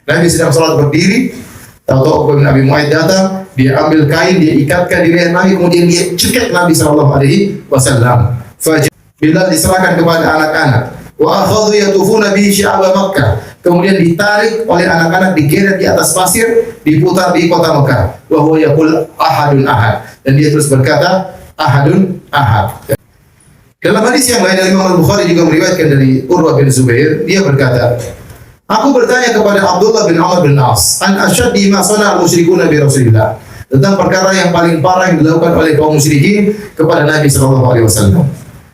Nabi sedang sholat berdiri, tahu-tahu Uqbah bin Abi Mu'aid datang, dia ambil kain, dia ikatkan di leher Nabi, kemudian dia cekik Nabi sallallahu alaihi wasallam. Bilal diserahkan kepada anak-anak. Wa akhadhu yatufuna bihi sya'aba Makkah. Kemudian ditarik oleh anak-anak, digeret di atas pasir, diputar di kota Mekah. Wa huwa yaqul ahadun ahad. Dan dia terus berkata ahadun ahad. Dalam hadis yang lain dari Imam Al-Bukhari juga meriwayatkan dari Urwah bin Zubair, dia berkata, aku bertanya kepada Abdullah bin Amr bin As, an asyaddi ma sana'a al-musyrikuna bi Rasulillah, tentang perkara yang paling parah yang dilakukan oleh kaum musyrikin kepada Nabi sallallahu alaihi wasallam.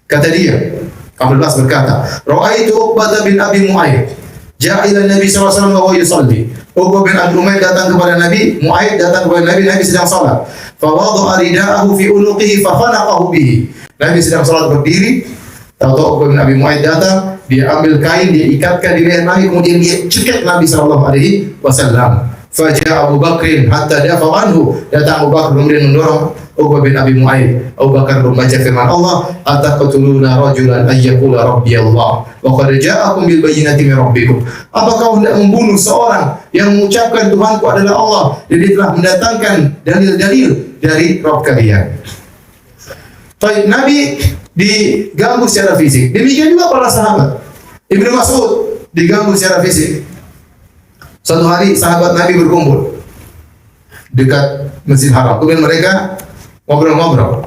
Kata dia, Abdul As berkata, ra'aitu Uqbah bin Abi Mu'aid ja'a ila Nabi sallallahu alaihi wasallam wa huwa yusalli. Uqbah bin Abi Mu'aid datang kepada Nabi, Mu'aid datang kepada Nabi, Nabi sedang salat. Fa wada'a rida'ahu fi unuqihi fa khanaqahu bihi. Nabi sedang salat berdiri, tahu-tahu Uqbah bin Abi Mu'aid datang, dia ambil kain, dia ikatkan di leher Nabi, kemudian dia cekik Nabi sallallahu alaihi wasallam. Faja'a Abu Bakrin hatta dafa anhu. Datang Abu Bakar kemudian mendorong Uqbah bin Abi Mu'aid. Abu Bakar membaca firman Allah, ataqtuluna rajulan ayyaqula rabbi Allah wa qad ja'akum bil bayyinati min rabbikum. Apakah hendak membunuh seorang yang mengucapkan Tuhanku adalah Allah dan dia telah mendatangkan dalil-dalil dari Rabb kalian. Baik, Nabi diganggu secara fisik. Demikian juga para sahabat. Ibnu Mas'ud diganggu secara fisik. Suatu hari sahabat Nabi berkumpul dekat Masjid Haram. Kemudian mereka ngobrol-ngobrol.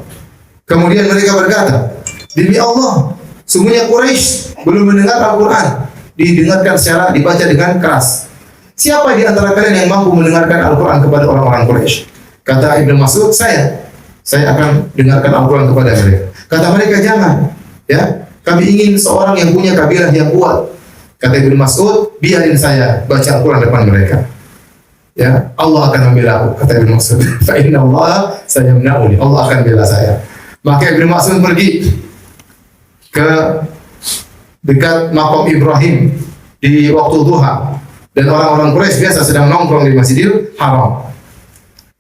Kemudian mereka berkata, demi Allah, sungguhnya Quraisy belum mendengar Al-Quran. Didengarkan secara dibaca dengan keras. Siapa di antara kalian yang mampu mendengarkan Al-Quran kepada orang-orang Quraisy? Kata Ibnu Mas'ud, saya akan dengarkan Al-Quran kepada mereka. Kata mereka, jangan. Ya, kami ingin seorang yang punya kabilah yang kuat. Kata Ibnu Mas'ud, biarin saya baca Al-Quran depan mereka. Ya, Allah akan membela aku. Kata Ibnu Mas'ud, fa inna Allah sayamna'uni. Allah akan bela saya. Maka Ibnu Mas'ud pergi ke dekat makam Ibrahim di waktu duha. Dan orang-orang Quraisy biasa sedang nongkrong di Masjidil Haram.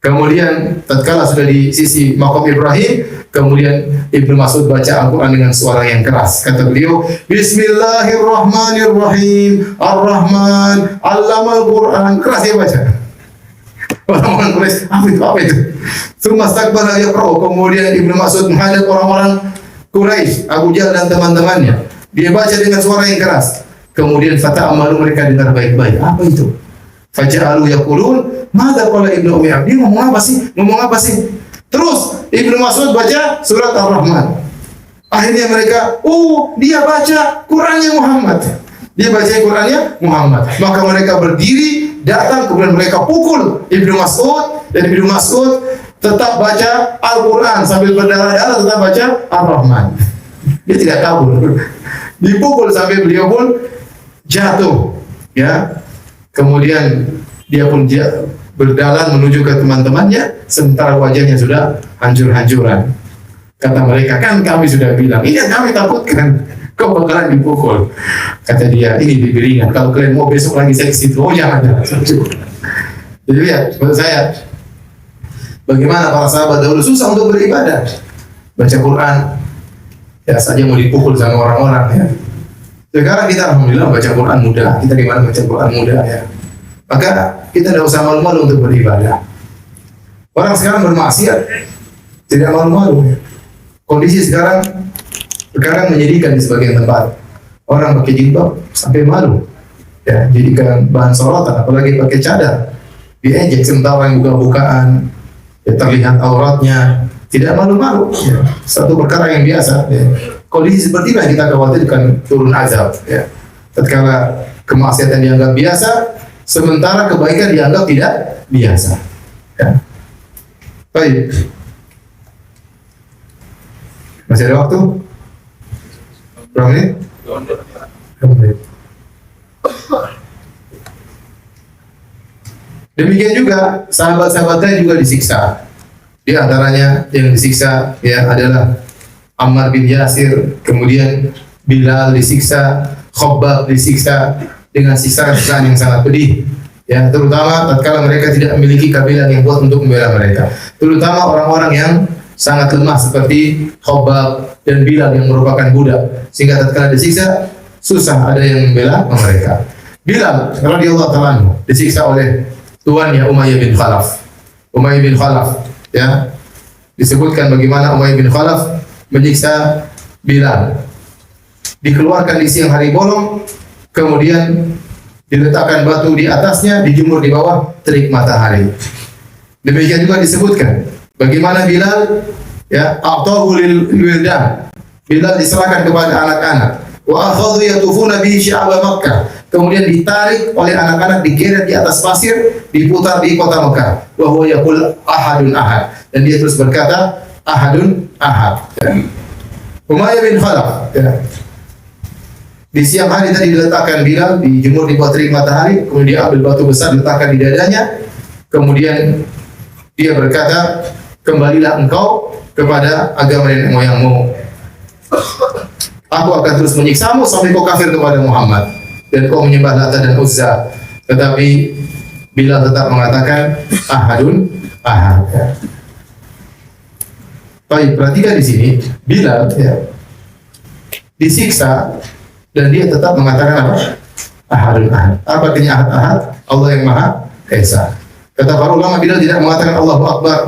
Kemudian tatkala sudah di sisi makam Ibrahim, kemudian Ibnu Mas'ud baca Al-Quran dengan suara yang keras. Kata beliau, Bismillahirrahmanirrahim, Ar-Rahman, Allamal Quran. Keras dia baca. Orang-orang Quraisy, apa itu? Tsumma istakbala yaqra'u. Kemudian Ibnu Mas'ud menghadap orang-orang Quraisy, Abu Jahal dan teman-temannya. Dia baca dengan suara yang keras. Kemudian fata'amalu, mereka dengar baik-baik. Apa itu? Faja'alu yaqulun, "Madza qala Ibnu Ummi Abdi?" Ngomong apa sih? Ngomong apa sih? Terus Ibnu Mas'ud baca surat Ar-Rahman. Akhirnya mereka, dia baca Qur'annya Muhammad. Dia baca Qur'annya Muhammad. Maka mereka berdiri, datang, kemudian mereka pukul Ibnu Mas'ud, dan Ibnu Mas'ud tetap baca Al-Quran sambil berdarah-darah, tetap baca Ar-Rahman. Dia tidak kabur. Dipukul sampai beliau pun jatuh. Ya. Kemudian dia pun berjalan menuju ke teman-temannya, sementara wajahnya sudah hancur-hancuran. Kata mereka, kan kami sudah bilang, ini yang kami takutkan, kau bakalan dipukul. Kata dia, ini dibiringan, kalau kalian mau besok lagi saya ke situ, jangan. Jadi lihat, menurut saya, bagaimana para sahabat dahulu susah untuk beribadah. Baca Quran, ya saja mau dipukul sama orang-orang ya. Sekarang kita alhamdulillah baca Quran mudah, kita di mana baca Quran mudah ya. Maka kita tidak usah malu-malu untuk beribadah. Orang sekarang bermaksiat tidak malu-malu ya. Kondisi sekarang menyedihkan di sebagian tempat. Orang pakai jilbab sampai malu. Ya, jadikan bahan sorotan, apalagi pakai cadar. Diejek sementara yang buka-bukaan, ya, terlihat auratnya, tidak malu-malu. Ya. Satu perkara yang biasa. Ya. Kondisi seperti inilah kita khawatirkan turun azab. Ya. Tatkala kemaksiatan dianggap biasa, sementara kebaikan dianggap tidak biasa. Ya. Baik. Masih ada waktu? Berapa menit? 2 menit. Demikian juga sahabat-sahabatnya juga disiksa. Di antaranya yang disiksa ya adalah Ammar bin Yasir, kemudian Bilal disiksa, Khabbab disiksa dengan siksaan yang sangat pedih. Ya, terutama tatkala mereka tidak memiliki kabilah yang kuat untuk membela mereka. Terutama orang-orang yang sangat lemah seperti Khabbab dan Bilal yang merupakan budak. Sehingga tatkala disiksa susah ada yang membela mereka. Bilal radhiyallahu ta'ala anhu disiksa oleh tuannya Umayyah bin Khalaf. Umayyah bin Khalaf, ya. Disebutkan bagaimana Umayyah bin Khalaf menyiksa Bilal. Dikeluarkan di siang hari bolong, kemudian diletakkan batu di atasnya, dijemur di bawah terik matahari. Demikian juga disebutkan bagaimana Bilal, ya, a'tahu lil wildan. Bilal diserahkan kepada anak-anak. Wa akhadhu yatufuna bihi sya'aba Makkah. Kemudian ditarik oleh anak-anak, digeret di atas pasir, diputar di kota Mekah. Wa huwa yaqul ahadun ahad. Dan dia terus berkata ahadun ahad. Umayyah bin Khalaf, ya. Di siang hari tadi diletakkan Bilal, dijemur di bawah terik matahari, kemudian dia ambil batu besar diletakkan di dadanya. Kemudian dia berkata, kembalilah engkau kepada agama nenek moyangmu. Aku akan terus menyiksamu sampai kau kafir kepada Muhammad dan kau menyembah Lata dan Uzza. Tetapi Bilal tetap mengatakan ahadun ahad. Baik, perhatikan di sini Bilal, ya, disiksa dan dia tetap mengatakan apa? Ahadun ahad. Apa artinya ahad ahad? Allah yang Maha Esa. Kata para ulama, Bilal tidak mengatakan Allahu Akbar,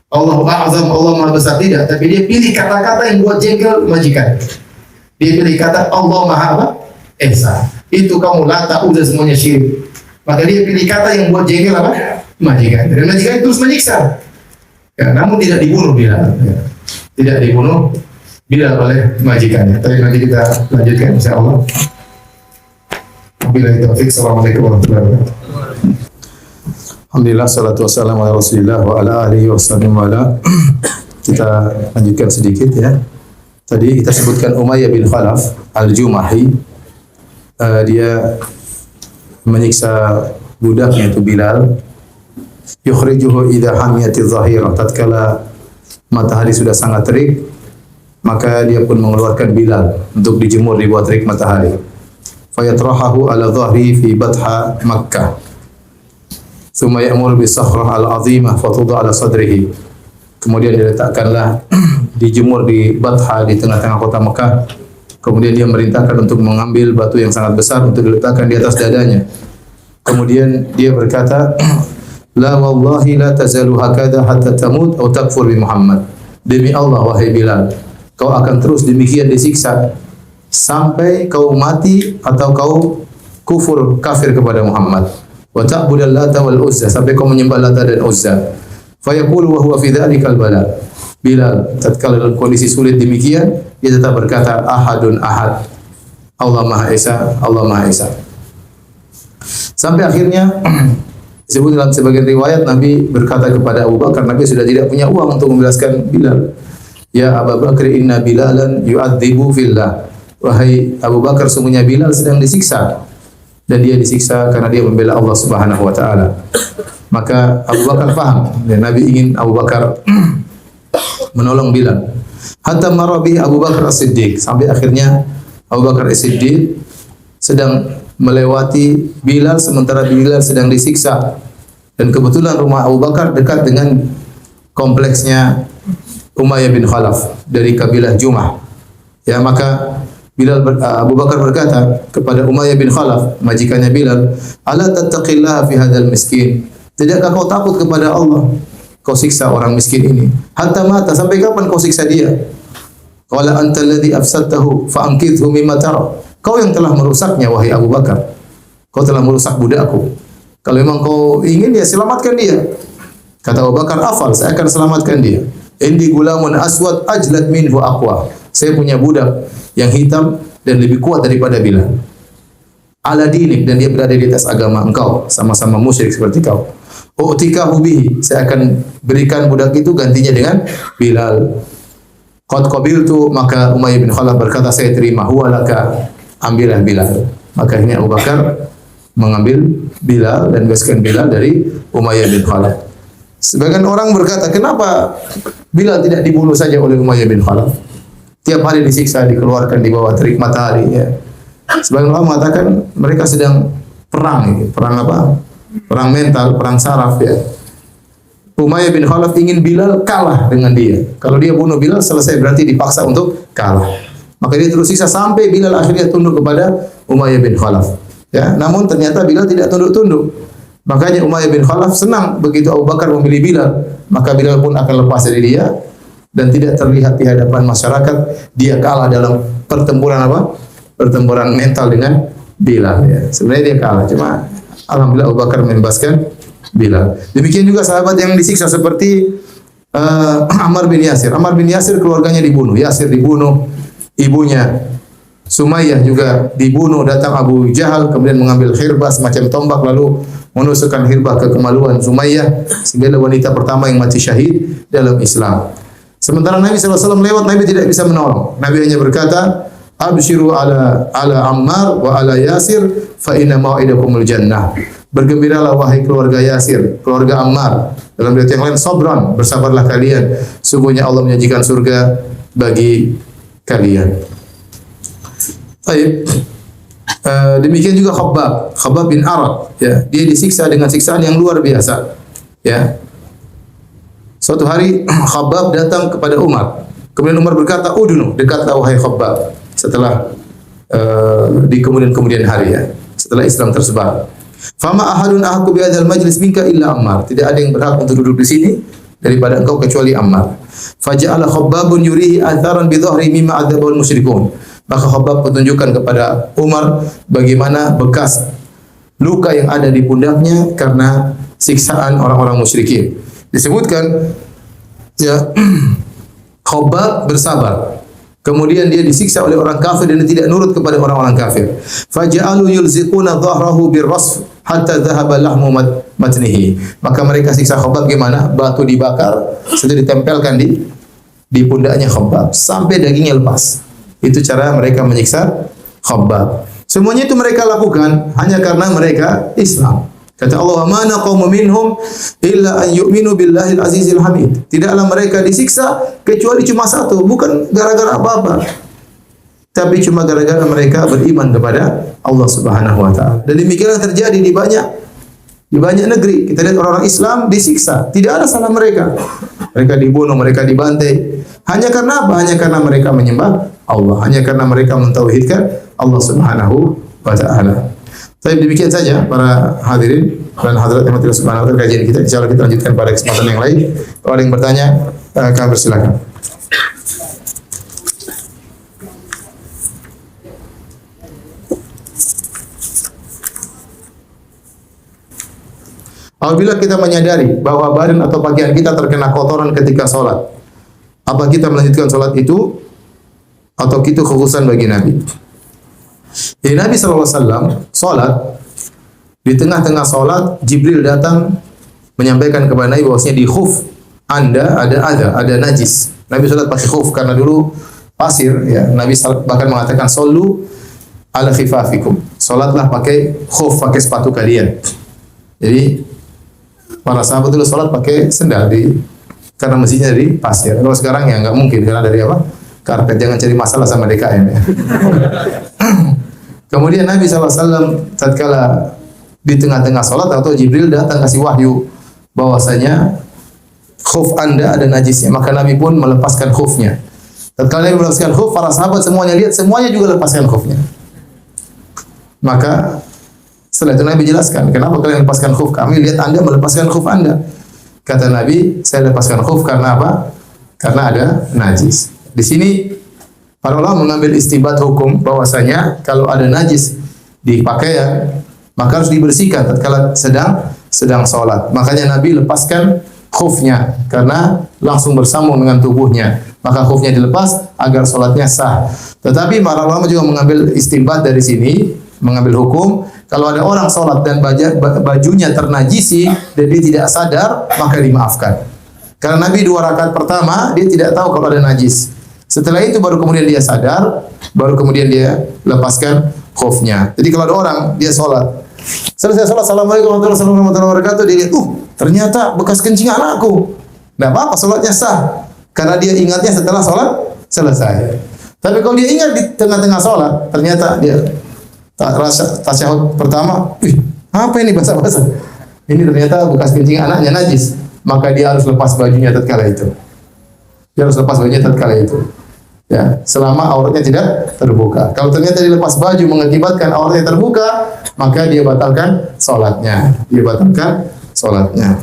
Allahu A'zam, Allah Maha Besar, tidak. Tapi dia pilih kata-kata yang buat jengkel majikan. Dia pilih kata Allah Maha apa? Esa. Itu kamu Lata, Uzza semuanya syirik. Maka dia pilih kata yang buat jengkel apa? Majikan. Dan majikan terus menyiksa. Ya, namun tidak dibunuh Bilal. Ya. Tidak dibunuh Bilal oleh majikannya. Tapi nanti kita lanjutkan insyaallah. Wabillahi taufiq. Assalamualaikum warahmatullahi wabarakatuh. Alhamdulillah, salatu wassalamu ala Rasulillah wa ala alihi wasallam wa ala. Kita lanjutkan sedikit, ya. Tadi kita sebutkan Umayyah bin Khalaf al-Jumahi. Dia menyiksa budaknya itu Bilal. Yukhrijuhu idha hamiyati zahirah. Tatkala matahari sudah sangat terik, maka dia pun mengeluarkan Bilal untuk dijemur di bawah terik matahari. Fayatrahahu ala dhahri fi batha Makkah. Thumma ya'mur bi sakhrah al-'azimah fatudha ala sadrihi. Kemudian diletakkanlah dijemur di Batha di tengah-tengah kota Mekah. Kemudian dia merintahkan untuk mengambil batu yang sangat besar untuk diletakkan di atas dadanya. Kemudian dia berkata, la wallahi la tazalu hakada hatta tamut atau takfur bi Muhammad. Demi Allah wahai Bilal, kau akan terus demikian disiksa sampai kau mati atau kau kafir kepada Muhammad. Wa ta'budal Lata wal Uzza, sampai kau menyembah Lata dan Uzza. Fa yaqulu wa huwa fi dzalikal bala. Bilal tatkala dalam kondisi sulit demikian, dia tetap berkata ahadun ahad. Allah Maha Esa, Allah Maha Esa. Sampai akhirnya disebut dalam sebagian riwayat Nabi berkata kepada Abu Bakar, Nabi sudah tidak punya uang untuk membebaskan Bilal. Ya Abu Bakar, inna Bilalan yu'adzibu fillah. Wahai Abu Bakar, sesungguhnya Bilal sedang disiksa. Dan dia disiksa karena dia membela Allah Subhanahu wa taala. Maka Abu Bakar paham, dan Nabi ingin Abu Bakar menolong Bilal. Hatta marabi Abu Bakar As-Siddiq, sampai akhirnya Abu Bakar As-Siddiq sedang melewati Bilal sementara Bilal sedang disiksa. Dan kebetulan rumah Abu Bakar dekat dengan kompleksnya Umayyah bin Khalaf dari kabilah Jumah. Ya, maka Abu Bakar berkata kepada Umayyah bin Khalaf, majikannya Bilal, "Ala tattaqillaha fi hadzal miskin?" Tidakkah kau takut kepada Allah? Kau siksa orang miskin ini. Hatta mata, sampai kapan kau siksa dia? Qala anta alladhi afsadtahu fa anqidhu mimma tara. Kau yang telah merusaknya wahai Abu Bakar. Kau telah merusak budakku. Kalau memang kau ingin dia, selamatkan dia. Kata Abu Bakar, "Afal, saya akan selamatkan dia. Indi gulamun aswad ajlad minhu aqwa." Saya punya budak yang hitam dan lebih kuat daripada Bilal. Ala dinik, dan dia berada di atas agama engkau, sama-sama musyrik seperti kau. U'tikahu bihi, saya akan berikan budak itu gantinya dengan Bilal. Qad qabiltu, maka Umayyah bin Khalaf berkata, saya terima. Huwa laka, ambillah Bilal. Maka ini Abu Bakar mengambil Bilal dan bebaskan Bilal dari Umayyah bin Khalaf. Sebagian orang berkata, kenapa Bilal tidak dibunuh saja oleh Umayyah bin Khalaf? Tiap hari disiksa, dikeluarkan di bawah terik matahari. Ya. Sebagian orang mengatakan mereka sedang perang. Ini. Perang apa? Perang mental, perang saraf. Ya. Umayyah bin Khalaf ingin Bilal kalah dengan dia. Kalau dia bunuh Bilal, selesai, berarti dipaksa untuk kalah. Maka dia terus siksa sampai Bilal akhirnya tunduk kepada Umayyah bin Khalaf. Ya, namun ternyata Bilal tidak tunduk-tunduk. Makanya Umayyah bin Khalaf senang begitu Abu Bakar memilih Bilal, maka Bilal pun akan lepas dari dia dan tidak terlihat di hadapan masyarakat dia kalah dalam pertempuran apa? Pertempuran mental dengan Bilal ya. Sebenarnya dia kalah, cuma alhamdulillah Abu Bakar membebaskan Bilal. Demikian juga sahabat yang disiksa seperti Ammar bin Yasir. Ammar bin Yasir keluarganya dibunuh, Yasir dibunuh, ibunya Sumayyah juga dibunuh. Datang Abu Jahal kemudian mengambil khirbah semacam tombak lalu menusukkan khirbah ke kemaluan Sumayyah sehingga wanita pertama yang mati syahid dalam Islam. Sementara Nabi SAW lewat, Nabi tidak bisa menolong. Nabi hanya berkata, "Abshiru ala Ammar wa ala Yasir fa inna mau'idakumul jannah." Bergembiralah wahai keluarga Yasir, keluarga Ammar. Dalam riwayat yang lain, "Sabran, bersabarlah kalian. Sungguhnya Allah menjanjikan surga bagi kalian." Baik. Demikian juga Khabbab bin Arad, ya. Dia disiksa dengan siksaan yang luar biasa. Ya. Suatu hari Khabbab datang kepada Umar. Kemudian Umar berkata, "Udunu, dekatlah wahai Khabbab." Setelah di kemudian hari ya, setelah Islam tersebar. Fama ahadun ahaqu bi hadzal majlis minka illa Ammar. Tidak ada yang berhak untuk duduk di sini daripada engkau kecuali Ammar. Faja'ala Khabbabun yurihi atharan bi dhahri mimma adzabul musyrikun. Maka Khabbab menunjukkan kepada Umar bagaimana bekas luka yang ada di pundaknya karena siksaan orang-orang musyrikin. Disebutkan ya Khabbab bersabar. Kemudian dia disiksa oleh orang kafir dan dia tidak nurut kepada orang-orang kafir. Faja'alu yulziquna dhahrahu birrasf hatta dhahaba lahmu matnihi. Maka mereka siksa Khabbab gimana? Batu dibakar, sudah ditempelkan di pundaknya Khabbab sampai dagingnya lepas. Itu cara mereka menyiksa Khabbab. Semuanya itu mereka lakukan hanya karena mereka Islam. Kata Allah, "Ma naqamu minhum illa an yu'minu billahil azizil hamid." Tidaklah mereka disiksa kecuali cuma satu, bukan gara-gara apa-apa. Tapi cuma gara-gara mereka beriman kepada Allah Subhanahu wa taala. Dan demikianlah terjadi di banyak negeri. Kita lihat orang-orang Islam disiksa, tidak ada salah mereka. Mereka dibunuh, mereka dibantai. Hanya karena apa? Hanya karena mereka menyembah Allah, hanya karena mereka mentauhidkan Allah Subhanahu wa taala. Tapi demikian saja para hadirin dan hadirat yang Allah Subhanahu wa taala kajian kita. Insyaallah kita lanjutkan pada kesempatan yang lain. Kalau ada yang bertanya, kami persilakan. Apabila kita menyadari bahwa badan atau pakaian kita terkena kotoran ketika sholat, apa kita melanjutkan sholat itu atau itu kekhususan bagi Nabi? Jadi Nabi SAW sholat, di tengah-tengah sholat Jibril datang menyampaikan kepada Nabi bahwasanya di khuf Anda ada najis. Nabi sholat pakai khuf karena dulu pasir ya. Nabi bahkan mengatakan sallu ala khifafikum. Sholatlah pakai khuf, pakai sepatu kalian. Jadi para sahabat dulu sholat pakai sendal karena mesinnya dari pasir. Kalau sekarang ya nggak mungkin karena dari apa? Karpet. Jangan cari masalah sama DKM ya. Kemudian Nabi SAW tatkala di tengah-tengah sholat atau Jibril datang kasih wahyu bahwasanya khuf Anda ada najisnya, maka Nabi pun melepaskan khufnya. Tatkala Nabi melepaskan khuf, para sahabat semuanya lihat, semuanya juga lepaskan khufnya. Maka setelah itu Nabi jelaskan, kenapa kalian lepaskan khuf? Kami lihat Anda melepaskan khuf Anda. Kata Nabi, saya lepaskan khuf karena apa? Karena ada najis. Di sini para ulama mengambil istinbat hukum bahwasanya kalau ada najis di pakaian maka harus dibersihkan tatkala sedang sholat. Makanya Nabi lepaskan khufnya karena langsung bersambung dengan tubuhnya. Maka khufnya dilepas agar sholatnya sah. Tetapi para ulama juga mengambil istinbat dari sini, mengambil hukum kalau ada orang sholat dan bajunya ternajisi dan dia tidak sadar maka dimaafkan. Karena Nabi 2 rakaat pertama dia tidak tahu kalau ada najis. Setelah itu baru kemudian dia sadar, baru kemudian dia lepaskan khufnya. Jadi kalau ada orang dia sholat, selesai sholat, assalamualaikum warahmatullahi wabarakatuh, dia lihat, ternyata bekas kencing anakku. Tidak apa-apa, sholatnya sah. Karena dia ingatnya setelah sholat selesai. Tapi kalau dia ingat di tengah-tengah sholat, ternyata dia tasyahud pertama, apa ini basah-basah? Ini ternyata bekas kencing anaknya najis. Maka dia harus lepas bajunya tatkala itu. Dia harus lepas bajunya tatkala itu. Ya, selama auratnya tidak terbuka. Kalau ternyata dia lepas baju mengakibatkan auratnya terbuka, maka dia batalkan salatnya. Dia batalkan salatnya.